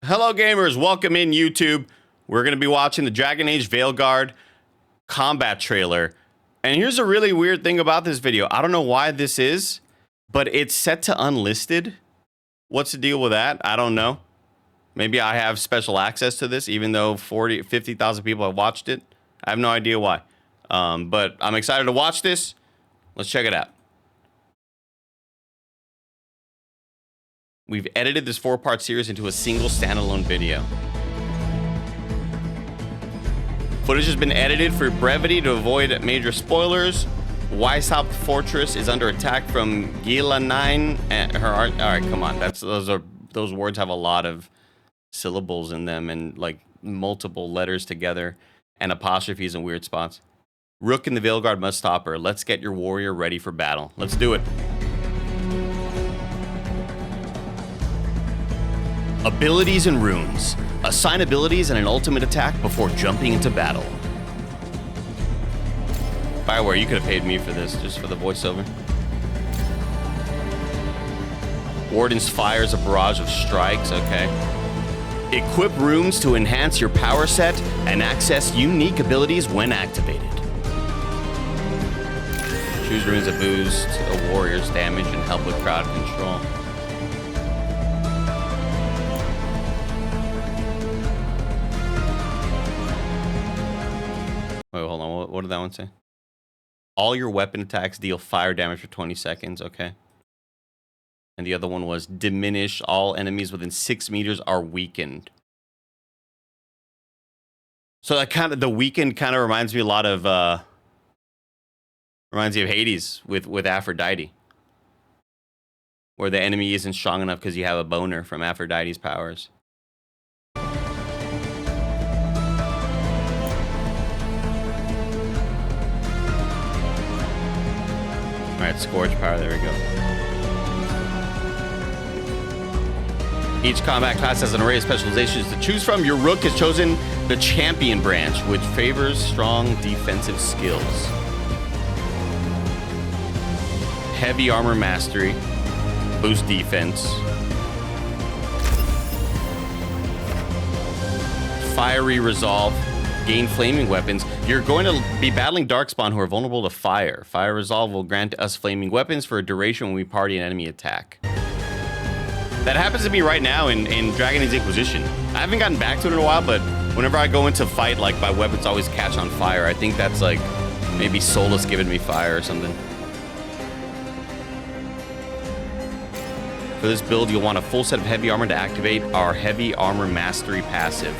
Hello gamers, welcome in YouTube. We're going to be watching the Dragon Age Veilguard combat trailer. And here's a really weird thing about this video. I don't know why this is, but it's set to unlisted. What's the deal with that? I don't know. Maybe I have special access to this, even though 50,000 people have watched it. I have no idea why. But I'm excited to watch this. Let's check it out. We've edited this 4-part series into a single standalone video. Footage has been edited for brevity to avoid major spoilers. Weishaupt Fortress is under attack from Gila 9 and her art. All right, come on. Those words have a lot of syllables in them and like multiple letters together and apostrophes in weird spots. Rook and the Veilguard must stop her. Let's get your warrior ready for battle. Let's do it. Abilities and runes. Assign abilities and an ultimate attack before jumping into battle. Bioware, you could have paid me for this, just for the voiceover. Warden's fires a barrage of strikes, okay. Equip runes to enhance your power set and access unique abilities when activated. Choose runes that boost a warrior's damage and help with crowd control. Wait, hold on. What did that one say? All your weapon attacks deal fire damage for 20 seconds. Okay. And the other one was diminish all enemies within 6 meters are weakened. So that kind of, the weakened kind of reminds me a lot of, reminds me of Hades with Aphrodite. Where the enemy isn't strong enough because you have a boner from Aphrodite's powers. Alright, Scourge Power, there we go. Each combat class has an array of specializations to choose from. Your Rook has chosen the Champion branch, which favors strong defensive skills. Heavy Armor Mastery, boost defense. Fiery Resolve, gain flaming weapons. You're going to be battling Darkspawn who are vulnerable to fire. Fire Resolve will grant us flaming weapons for a duration when we party an enemy attack. That happens to me right now in Dragon Age Inquisition. I haven't gotten back to it in a while, but whenever I go into fight, like my weapons always catch on fire. I think that's like maybe Solus giving me fire or something. For this build, you'll want a full set of heavy armor to activate our Heavy Armor Mastery passive.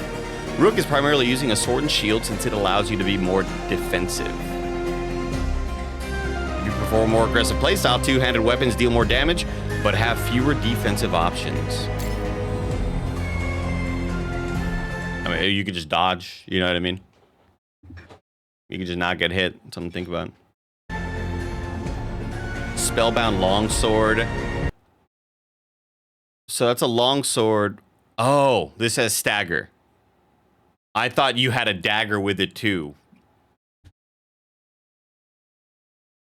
Rook is primarily using a sword and shield since it allows you to be more defensive. If you prefer a more aggressive playstyle, two-handed weapons deal more damage, but have fewer defensive options. I mean, you could just dodge, you know what I mean? You could just not get hit, something to think about. Spellbound Longsword. So that's a longsword. Oh, this has stagger. I thought you had a dagger with it too.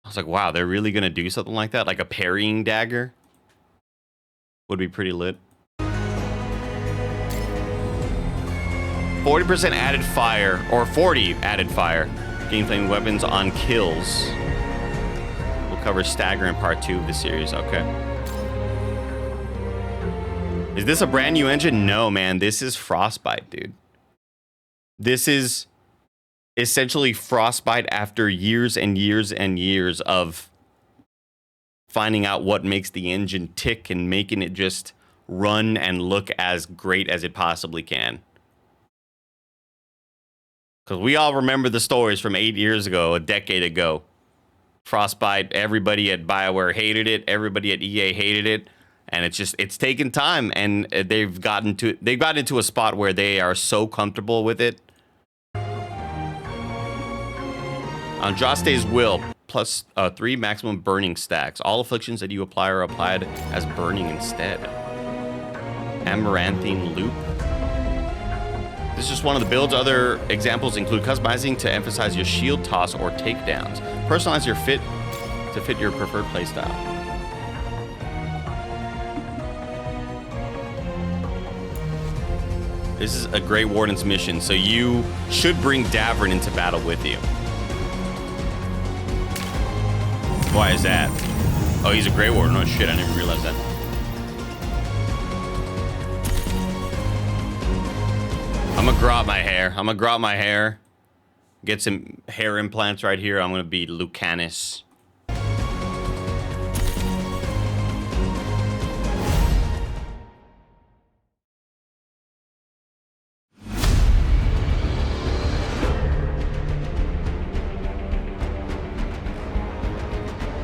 I was like, wow, they're really gonna do something like that? Like a parrying dagger? Would be pretty lit. 40% added fire, or 40 added fire. Gain flaming weapons on kills. We'll cover stagger in part 2 of the series, okay. Is this a brand new engine? No, man, this is Frostbite, dude. This is essentially Frostbite after years and years and years of finding out what makes the engine tick and making it just run and look as great as it possibly can. Because we all remember the stories from 8 years ago, a decade ago. Frostbite, everybody at BioWare hated it, everybody at EA hated it. And it's taken time, and they've gotten into a spot where they are so comfortable with it. Andraste's Will, plus 3 maximum burning stacks. All afflictions that you apply are applied as burning instead. Amaranthine Loop. This is just one of the builds. Other examples include customizing to emphasize your shield toss or takedowns. Personalize your fit to fit your preferred playstyle. This is a Grey Warden's mission, so you should bring Davern into battle with you. Why is that? Oh, he's a Grey Warden. Oh shit, I didn't even realize that. I'm gonna grow out my hair. Get some hair implants right here. I'm gonna be Lucanus.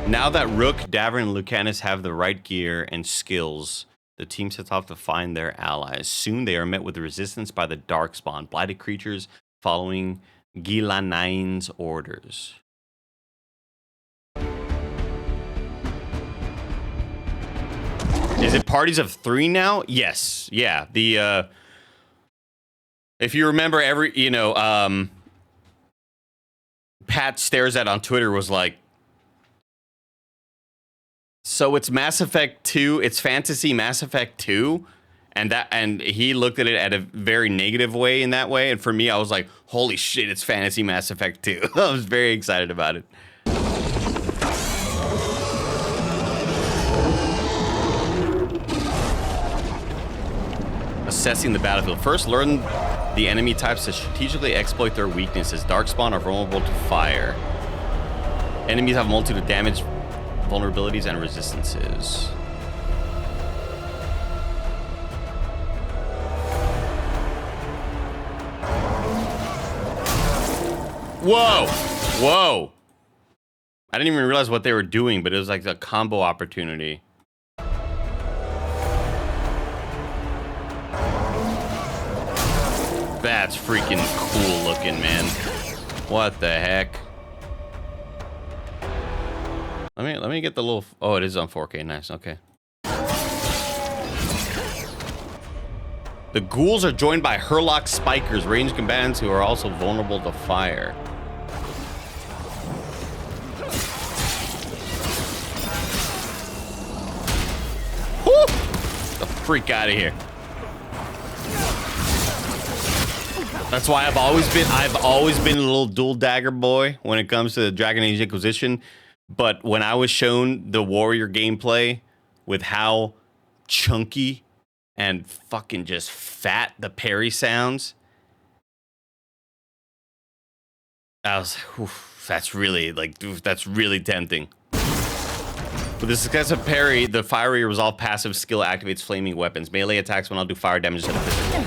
Now that Rook, Davern, and Lucanus have the right gear and skills, the team sets off to find their allies. Soon they are met with resistance by the Darkspawn, blighted creatures following Gilanine's orders. Is it parties of 3 now? Yes. Yeah. The if you remember Pat Stares At on Twitter was like, so it's Mass Effect 2, it's fantasy Mass Effect 2, and he looked at it at a very negative way in that way, and for me, I was like, holy shit, it's fantasy Mass Effect 2. I was very excited about it. Assessing the battlefield. First, learn the enemy types to strategically exploit their weaknesses. Darkspawn are vulnerable to fire. Enemies have a multitude of damage, vulnerabilities, and resistances. Whoa! Whoa! I didn't even realize what they were doing, but it was like a combo opportunity. That's freaking cool looking, man. What the heck? Let me get the little... Oh, it is on 4K. Nice. Okay. The ghouls are joined by Hurlock Spikers, ranged combatants who are also vulnerable to fire. Woo! Get the freak out of here. That's why I've always been a little dual dagger boy when it comes to the Dragon Age Inquisition. But when I was shown the warrior gameplay with how chunky and fucking just fat the parry sounds, I was, that's really tempting. With the success of parry, the fiery resolve passive skill activates flaming weapons. Melee attacks will now do fire damage to the physical.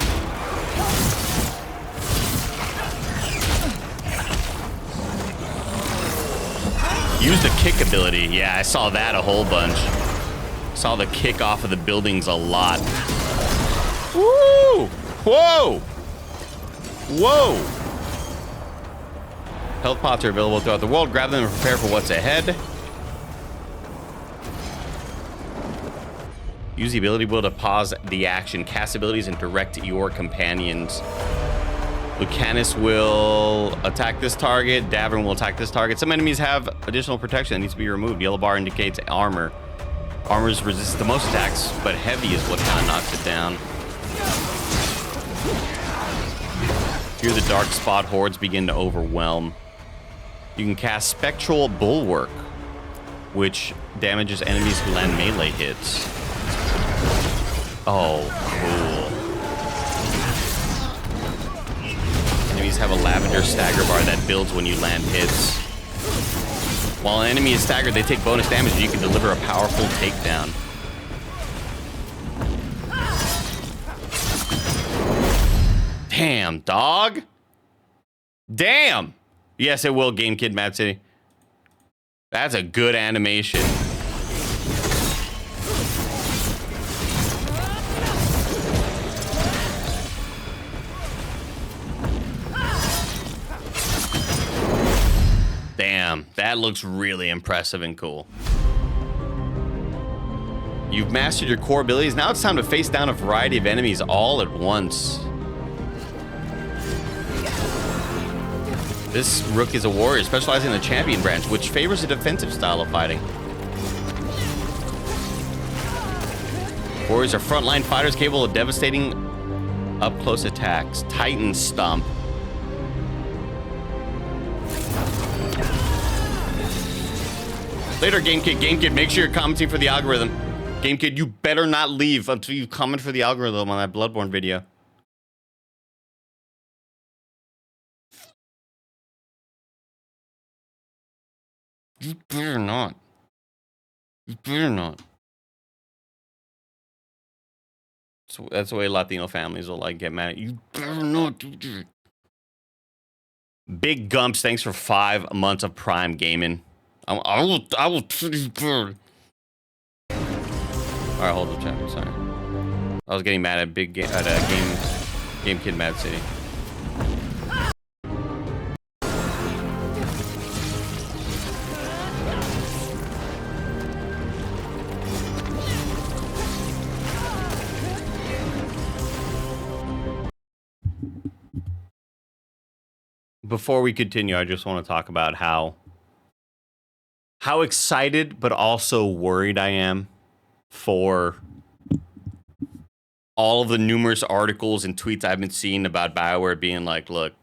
Use the kick ability. Yeah, I saw that a whole bunch. Saw the kick off of the buildings a lot. Woo! Whoa! Whoa! Health pots are available throughout the world. Grab them and prepare for what's ahead. Use the ability wheel to pause the action. Cast abilities and direct your companions. Lucanus will attack this target. Davern will attack this target. Some enemies have additional protection that needs to be removed. Yellow bar indicates armor. Armor's resistant to most attacks, but heavy is what kind of knocks it down. Here the dark spot hordes begin to overwhelm. You can cast Spectral Bulwark, which damages enemies who land melee hits. Oh, cool. Enemies have a lavender stagger bar that builds when you land hits. While an enemy is staggered, they take bonus damage and you can deliver a powerful takedown. Damn, dog. Damn. Yes, it will, Game Kid Mad City. That's a good animation. Damn, that looks really impressive and cool. You've mastered your core abilities. Now it's time to face down a variety of enemies all at once. This Rook is a warrior specializing in the champion branch, which favors a defensive style of fighting. Warriors are frontline fighters capable of devastating Up close attacks. Titan Stomp. Later, Game Kid. Game Kid, make sure you're commenting for the algorithm. Game Kid, you better not leave until you comment for the algorithm on that Bloodborne video. You better not. You better not. So that's the way Latino families will like get mad at you. You better not do that. Big Gumps, thanks for 5 months of Prime gaming. I will bird. Alright, hold up, chat. Sorry. I was getting mad at Game Kid Mad City. Before we continue, I just want to talk about how excited but also worried I am for all of the numerous articles and tweets I've been seeing about BioWare being like, look,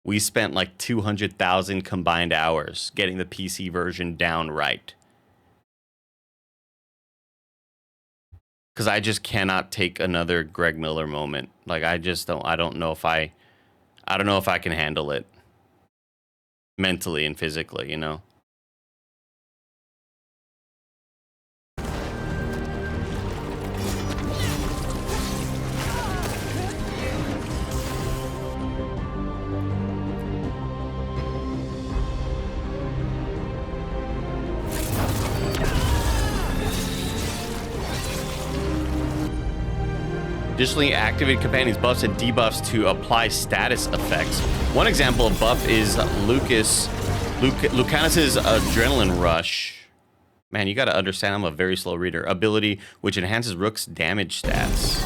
we spent like 200,000 combined hours getting the PC version down right. Because I just cannot take another Greg Miller moment. Like, I don't know if I can handle it mentally and physically, you know? Additionally, activate companions buffs and debuffs to apply status effects. One example of buff is Lucanus's Adrenaline Rush. Man, you gotta understand I'm a very slow reader. Ability, which enhances Rook's damage stats.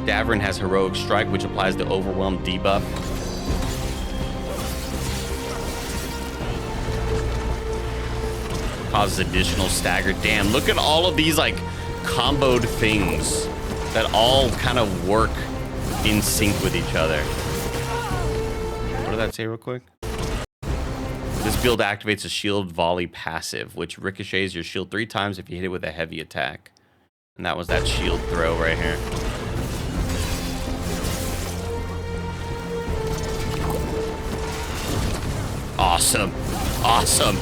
Davrin has Heroic Strike, which applies the Overwhelm debuff. Causes additional stagger. Damn, look at all of these like comboed things that all kind of work in sync with each other. What did that say real quick? This build activates a shield volley passive, which ricochets your shield 3 times if you hit it with a heavy attack. And that was that shield throw right here. Awesome. Awesome.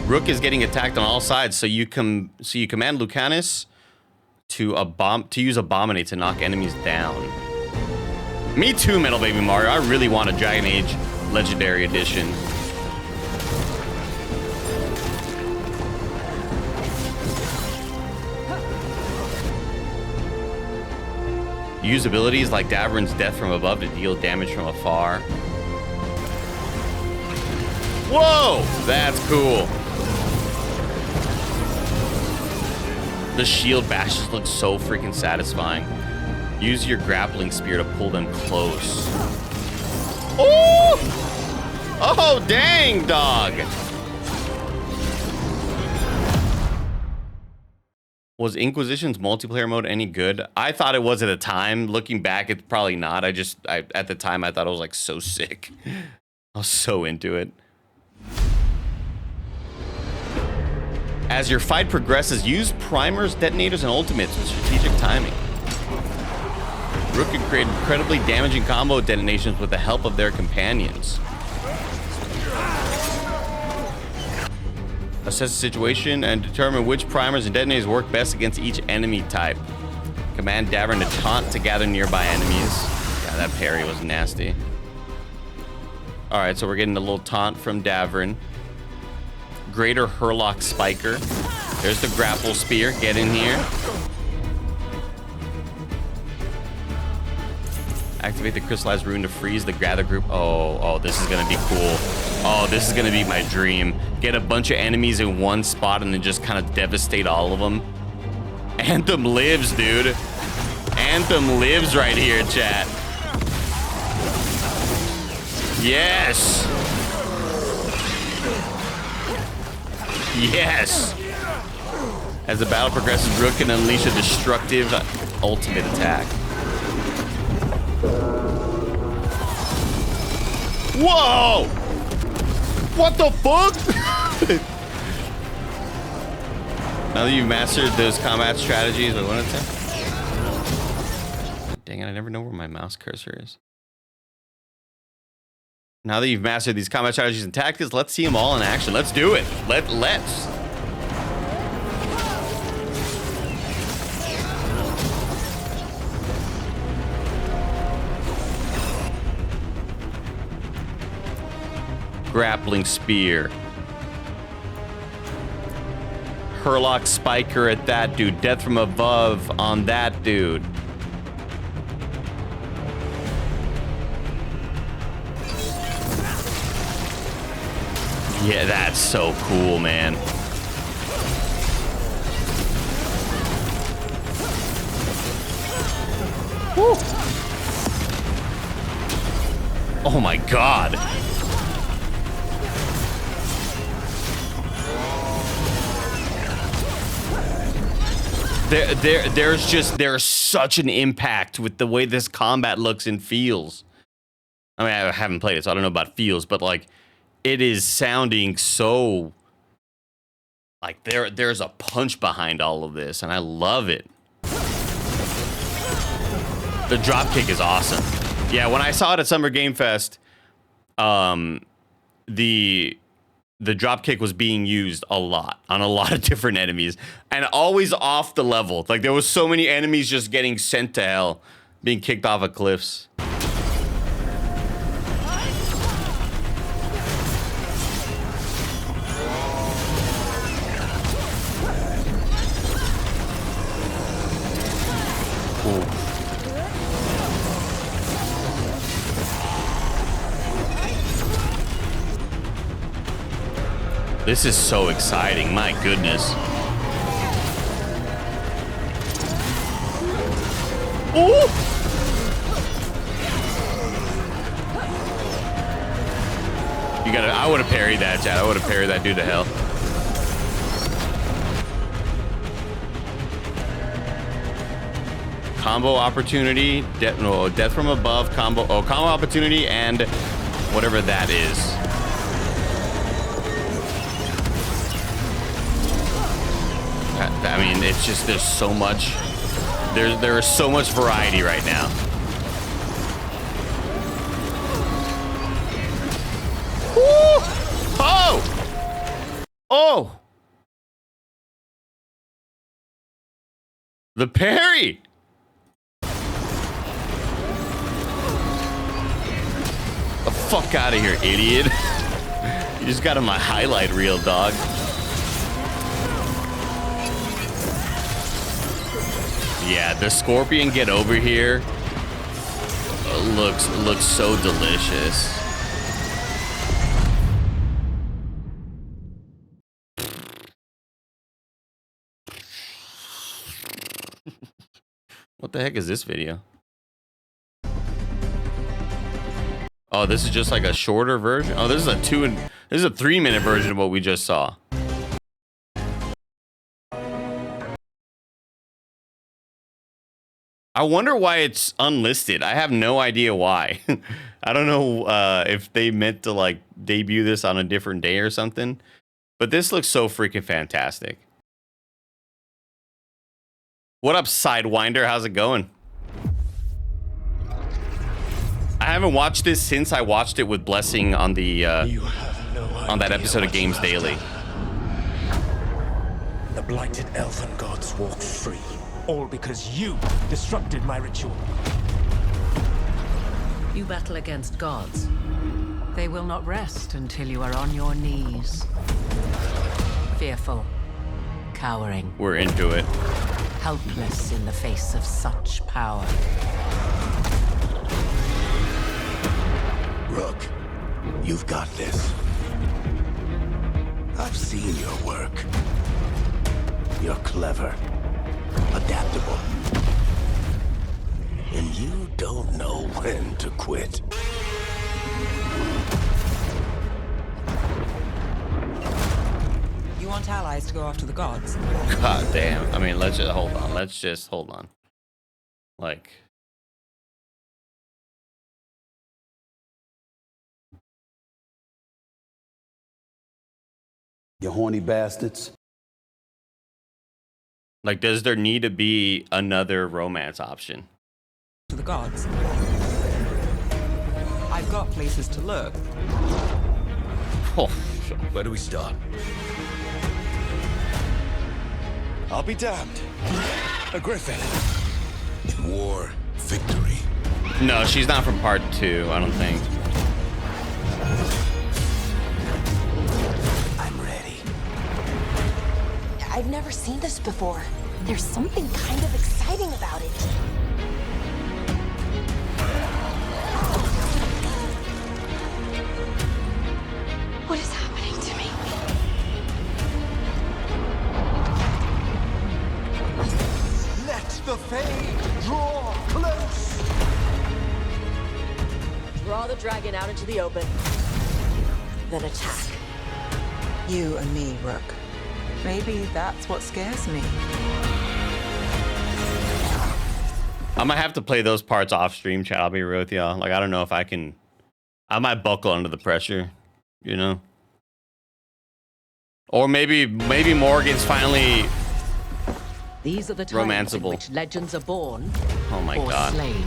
Rook is getting attacked on all sides, so you command Lucanus to use Abominate to knock enemies down. Me too, Metal Baby Mario. I really want a Dragon Age Legendary Edition. Use abilities like Davrin's Death from Above to deal damage from afar. Whoa, that's cool. The shield bashes look so freaking satisfying. Use your grappling spear to pull them close. Oh! Oh, dang, dog. Was Inquisition's multiplayer mode any good? I thought it was at the time. Looking back, it's probably not. At the time, I thought it was like so sick. I was so into it. As your fight progresses, use primers, detonators, and ultimates with strategic timing. Rook can create incredibly damaging combo detonations with the help of their companions. Assess the situation and determine which primers and detonators work best against each enemy type. Command Davrin to taunt to gather nearby enemies. Yeah, that parry was nasty. Alright, so we're getting a little taunt from Davrin. Greater Hurlock Spiker. There's the grapple spear. Get in here. Activate the crystallized rune to freeze the gather group. Oh, this is gonna be cool. Oh, this is gonna be my dream. Get a bunch of enemies in one spot and then just kind of devastate all of them. Anthem lives, dude. Anthem lives right here, chat. Yes. Yes. As the battle progresses, Rook can unleash a destructive ultimate attack. Whoa! What the fuck? Now that you've mastered those combat strategies, wait, what did it say? Dang it, I never know where my mouse cursor is. Now that you've mastered these combat strategies and tactics, let's see them all in action. Let's do it. Let's. Grappling spear. Hurlock spiker at that dude. Death from above on that dude. Yeah, that's so cool, man. Woo. Oh my god. There's such an impact with the way this combat looks and feels. I mean, I haven't played it, so I don't know about feels, but like, it is sounding so like there's a punch behind all of this, and I love it. The dropkick is awesome. Yeah, when I saw it at Summer Game Fest, the dropkick was being used a lot on a lot of different enemies, and always off the level. Like, there was so many enemies just getting sent to hell, being kicked off of cliffs. This is so exciting, my goodness. Ooh! You gotta, I would have parried that, chat. I would have parried that dude to hell. Combo opportunity, death from above, combo opportunity, and whatever that is. I mean, it's just, there's so much, there is so much variety right now. Woo! Oh! Oh! The parry! The fuck out of here, idiot. You just got on my highlight reel, dog. Yeah, the scorpion get over here looks so delicious. What the heck is this video? Oh, this is just like a shorter version. Oh, this is a 3-minute version of what we just saw. I wonder why it's unlisted. I have no idea why. I don't know if they meant to like debut this on a different day or something, but this looks so freaking fantastic. What up, Sidewinder? How's it going? I haven't watched this since I watched it with Blessing on the on that episode of Games Daily. The blighted elven gods walk free. All because you disrupted my ritual. You battle against gods. They will not rest until you are on your knees. Fearful, cowering. We're into it. Helpless in the face of such power. Rook, you've got this. I've seen your work. You're clever. Adaptable. You don't know when to quit. You want allies to go after the gods? God damn. I mean, let's just hold on. Let's just hold on. Like, You horny bastards. like, does there need to be another romance option? To the gods. I've got places to look. Oh, Where do we start? I'll be damned. A griffin. In war, victory. no, she's not from part 2, I don't think. I'm ready. I've never seen this before. There's something kind of exciting about it. What is happening to me? Let the Fade draw close. Draw the dragon out into the open. Then attack. You and me, Rook. Maybe that's what scares me. I'm gonna have to play those parts off stream, chat. I'll be real with y'all. Like, I don't know if I can. I might buckle under the pressure, you know? Or maybe Morgan's finally These are the times in romanceable. which legends are born Oh my or god. slain.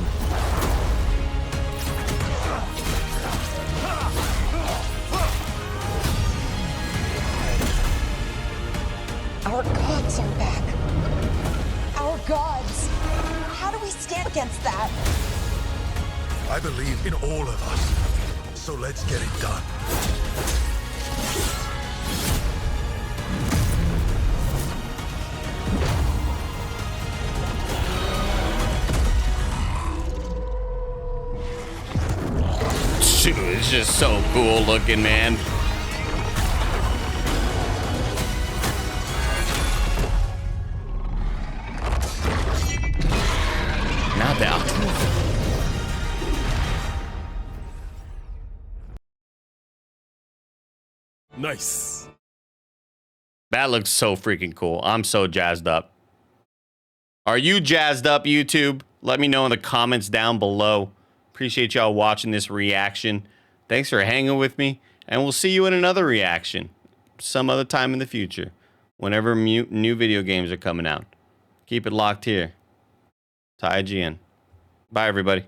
Our gods are back. Our gods. How do we stand against that? I believe in all of us. So let's get it done. Shoot, it's just so cool looking, man. Not that. Nice. That looks so freaking cool. I'm so jazzed up. Are you jazzed up, YouTube? Let me know in the comments down below. Appreciate y'all watching this reaction. Thanks for hanging with me, and we'll see you in another reaction some other time in the future, whenever new video games are coming out. Keep it locked here to IGN. Bye, everybody.